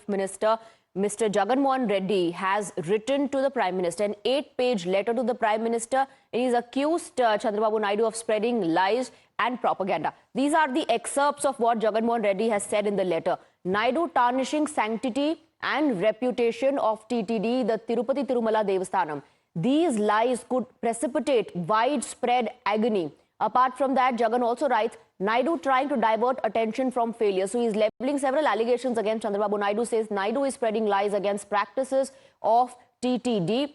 Minister, Mr. Jagan Mohan Reddy, has written to the Prime Minister an 8-page letter to the Prime Minister. He's accused Chandrababu Naidu of spreading lies and propaganda. These are the excerpts of what Jagan Mohan Reddy has said in the letter. Naidu tarnishing sanctity and reputation of TTD, the Tirupati Tirumala Devasthanam. These lies could precipitate widespread agony. Apart from that, Jagan also writes, Naidu trying to divert attention from failure. So he's leveling several allegations against Chandrababu Naidu, says Naidu is spreading lies against practices of TTD,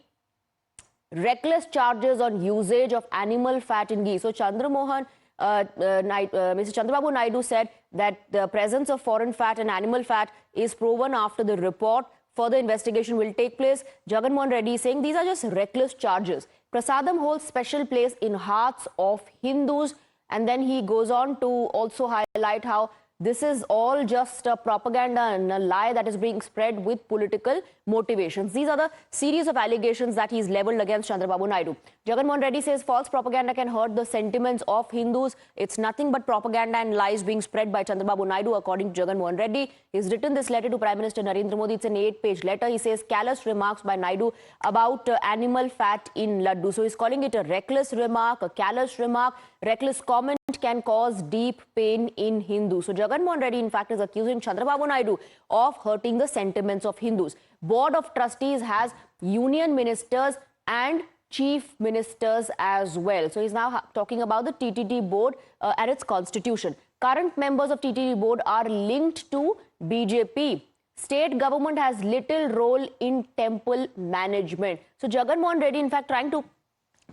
reckless charges on usage of animal fat in ghee. So Mr. Chandrababu Naidu said that the presence of foreign fat and animal fat is proven after the report. Further investigation will take place. Jagan Mohan Reddy saying these are just reckless charges. Prasadam holds special place in hearts of Hindus. And then he goes on to also highlight how this is all just a propaganda and a lie that is being spread with political motivations. These are the series of allegations that he's leveled against Chandrababu Naidu. Jagan Mohan Reddy says false propaganda can hurt the sentiments of Hindus. It's nothing but propaganda and lies being spread by Chandrababu Naidu, according to Jagan Mohan Reddy. He's written this letter to Prime Minister Narendra Modi. It's an 8-page letter. He says callous remarks by Naidu about animal fat in laddu. So he's calling it a reckless remark, a callous remark. Reckless comment can cause deep pain in Hindus. So Jagan Mohan Reddy, in fact, is accusing Chandrababu Naidu of hurting the sentiments of Hindus. Board of Trustees has union ministers and chief ministers as well. So he's now talking about the TTD board and its constitution. Current members of TTD board are linked to BJP. State government has little role in temple management. So Jagan Mohan Reddy, in fact, trying to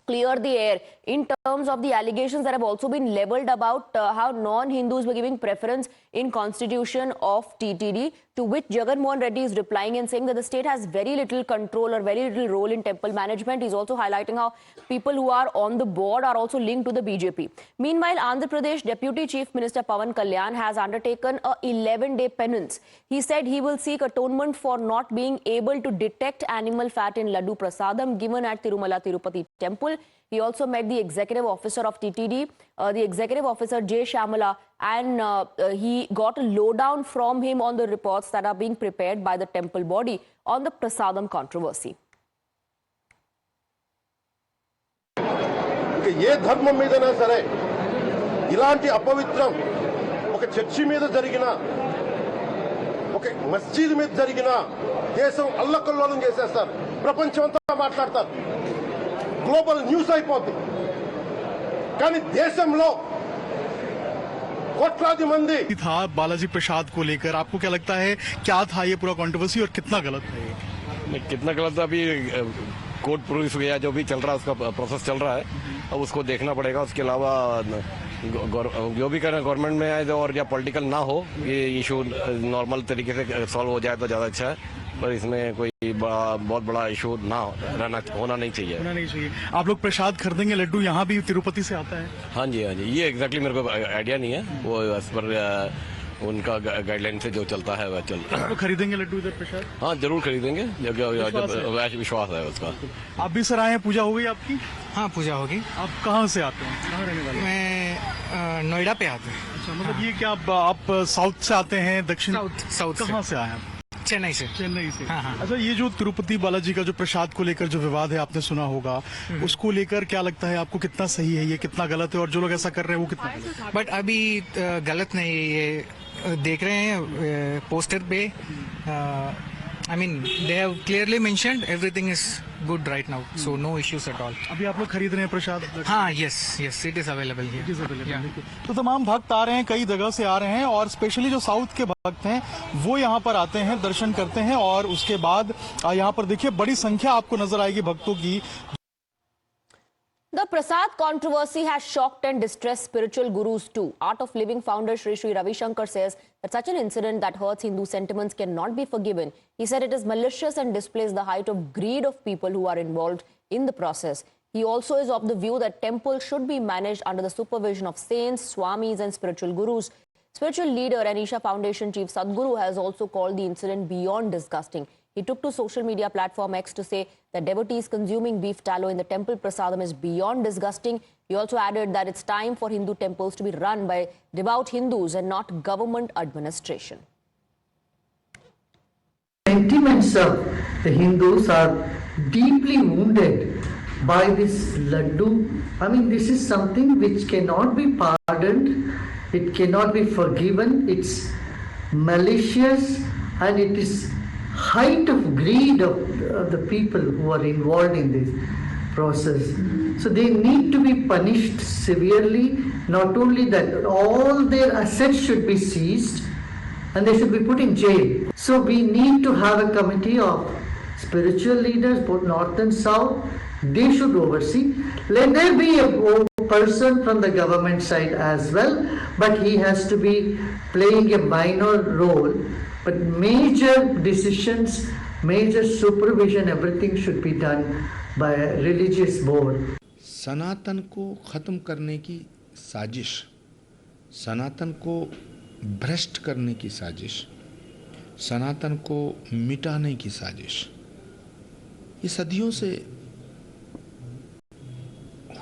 clear the air in terms of the allegations that have also been leveled about how non-Hindus were giving preference in constitution of TTD, to which Jagan Mohan Reddy is replying and saying that the state has very little control or very little role in temple management. He's also highlighting how people who are on the board are also linked to the BJP. Meanwhile, Andhra Pradesh Deputy Chief Minister Pawan Kalyan has undertaken a 11-day penance. He said he will seek atonement for not being able to detect animal fat in laddu prasadam given at Tirumala Tirupati temple. He also met the executive officer of TTD, the executive officer J. Shamala, and he got a lowdown from him on the reports that are being prepared by the temple body on the prasadam controversy. ఏ ధర్మం మీదైనా సరే ఇలాంటి అపవిత్రం ఒక church మీద జరిగిన ఒక మస్జిద్ మీద జరిగిన దేశం అల్లకల్లోలం చేసేస్తారు, ప్రపంచం అంతా మాట్లాడతారు, గ్లోబల్ న్యూస్ అయిపోద్ది. కానీ దేశంలో कोట్లాది మంది था बालाजी प्रसाद को लेकर आपको क्या लगता है, क्या था ये पूरा कंट्रोवर्सी और कितना गलत है? कितना गलत है अभी कोर्ट प्रूफ गया, जो भी चल रहा है उसका प्रोसेस चल रहा है, अब उसको देखना पड़ेगा. उसके अलावा जो भी करना गवर्नमेंट में आए और या पॉलिटिकल ना हो, ये इशू नॉर्मल तरीके से सॉल्व हो जाए तो ज़्यादा अच्छा है, पर इसमें कोई बहुत बड़ा इशू होना नहीं चाहिए. आप लोग प्रसाद खरीदेंगे, लड्डू यहाँ भी तिरुपति से आता है? हाँ जी, ये एग्जैक्टली मेरे को आइडिया नहीं है, वो एज पर उनका गाइडलाइन से जो चलता है वह चल रहा है. आप खरीदेंगे लड्डू इधर प्रसाद? हाँ जरूर खरीदेंगे, जब विश्वास है उसका. आप भी सर आए हैं, पूजा हो गई आपकी? हाँ पूजा होगी. आप कहाँ से आते हैं, कहाँ रहने वाले? मैं नोएडा पे आते हैं. अच्छा, मतलब हाँ. ये क्या आप साउथ से आते हैं? दक्षिण साउथ कहाँ से आए हैं? चेन्नई से. चेन्नई से. हाँ. अच्छा, ये जो तिरुपति बालाजी का जो प्रसाद को लेकर जो विवाद है, आपने सुना होगा, उसको लेकर क्या लगता है आपको, कितना सही है ये, कितना गलत है, और जो लोग ऐसा कर रहे हैं वो कितना गलत है? बट अभी गलत नहीं है, ये देख रहे हैं पोस्टर पे. I mean, they have clearly mentioned everything is good right now, so no issues at all. अभी आप लोग खरीद रहे हैं प्रसाद? हाँ, yes, it is available here. It is available. तो तमाम भक्त आ रहे हैं, कई जगह से आ रहे हैं, और स्पेशली जो साउथ के भक्त हैं वो यहाँ पर आते हैं, दर्शन करते हैं, और उसके बाद यहाँ पर देखिए बड़ी संख्या आपको नजर आएगी भक्तों की. The Prasad controversy has shocked and distressed spiritual gurus too. Art of Living founder Sri Sri Ravi Shankar says that such an incident that hurts Hindu sentiments cannot be forgiven. He said it is malicious and displays the height of greed of people who are involved in the process. He also is of the view that temples should be managed under the supervision of saints, swamis and spiritual gurus. Spiritual leader and Isha Foundation chief Sadhguru has also called the incident beyond disgusting. He took to social media platform X to say that devotees consuming beef tallow in the temple prasadam is beyond disgusting. He also added that it's time for Hindu temples to be run by devout Hindus and not government administration. sentiments of the Hindus are deeply wounded by this laddu. I mean, this is something which cannot be pardoned, it cannot be forgiven, it's malicious, and it is height of greed of the people who are involved in this process. So they need to be punished severely. Not only that, all their assets should be seized and they should be put in jail. So we need to have a committee of spiritual leaders, both north and south. They should oversee. Let there be a person from the government side as well, but he has to be playing a minor role. But major decisions, major supervision, everything should be done by a religious board. सनातन को ख़त्म करने की साजिश, सनातन को भ्रष्ट करने की साजिश, सनातन को मिटाने की साजिश, ये सदियों से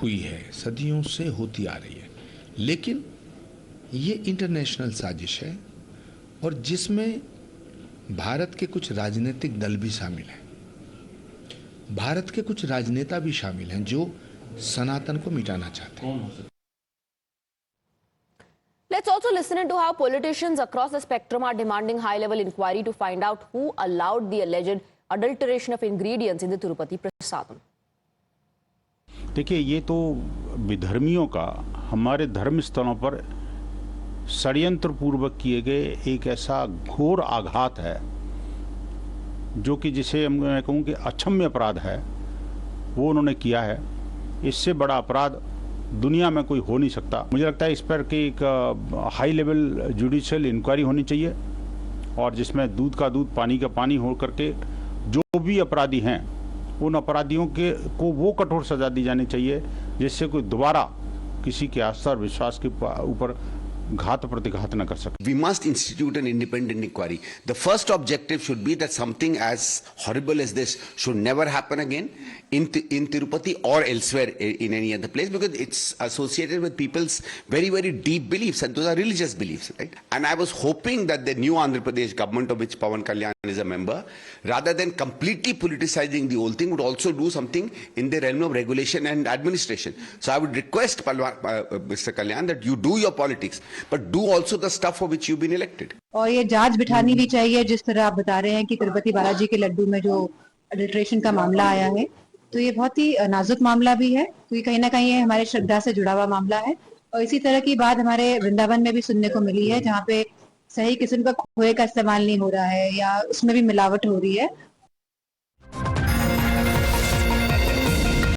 हुई है, सदियों से होती आ रही है। लेकिन ये इंटरनेशनल साजिश है और जिसमें भारत के कुछ राजनीतिक दल भी शामिल हैं, भारत के कुछ राजनेता भी शामिल हैं जो सनातन को मिटाना चाहते हैं। Let's also listen into how politicians across the spectrum are demanding high-level inquiry to find out who allowed the alleged adulteration of ingredients in the Tirupati Prasadam. देखिए, ये तो विधर्मियों का हमारे धर्म स्थलों पर षड्यंत्र पूर्वक किए गए एक ऐसा घोर आघात है जो कि जिसे मैं कहूँ कि अक्षम्य अपराध है, वो उन्होंने किया है। इससे बड़ा अपराध दुनिया में कोई हो नहीं सकता। मुझे लगता है इस पर कि एक हाई लेवल जुडिशियल इंक्वायरी होनी चाहिए और जिसमें दूध का दूध पानी का पानी हो करके जो भी अपराधी हैं उन अपराधियों के को वो कठोर सजा दी जानी चाहिए जिससे कोई दोबारा किसी के आस्था और विश्वास के ऊपर घात प्रतिघात न कर सके। We must institute an independent inquiry. The first objective should be that something as horrible as this should never happen again in Tirupati or elsewhere in any other place, because it's associated with people's very, very deep beliefs, and those are religious beliefs, right? And I was hoping that the new Andhra Pradesh government, of which Pawan Kalyan is a member, rather than completely politicizing the whole thing, would also do something in the realm of regulation and administration. So I would request Mr. Kalyan that you do your politics, but do also the stuff for which you've been elected. और ये जांच बिठानी भी चाहिए। जिस तरह आप बता रहे हैं कि तिरुपति बालाजी के लड्डू में जो अडल्ट्रेशन का मामला आया है, तो ये बहुत ही नाजुक मामला भी है, क्योंकि कहीं ना कहीं ये हमारे श्रद्धा से जुड़ा हुआ मामला है। और इसी तरह की बात हमारे वृंदावन में भी सुनने को मिली है, जहाँ पे सही किस्म का खोए का इस्तेमाल नहीं हो रहा है या उसमें भी मिलावट हो रही है,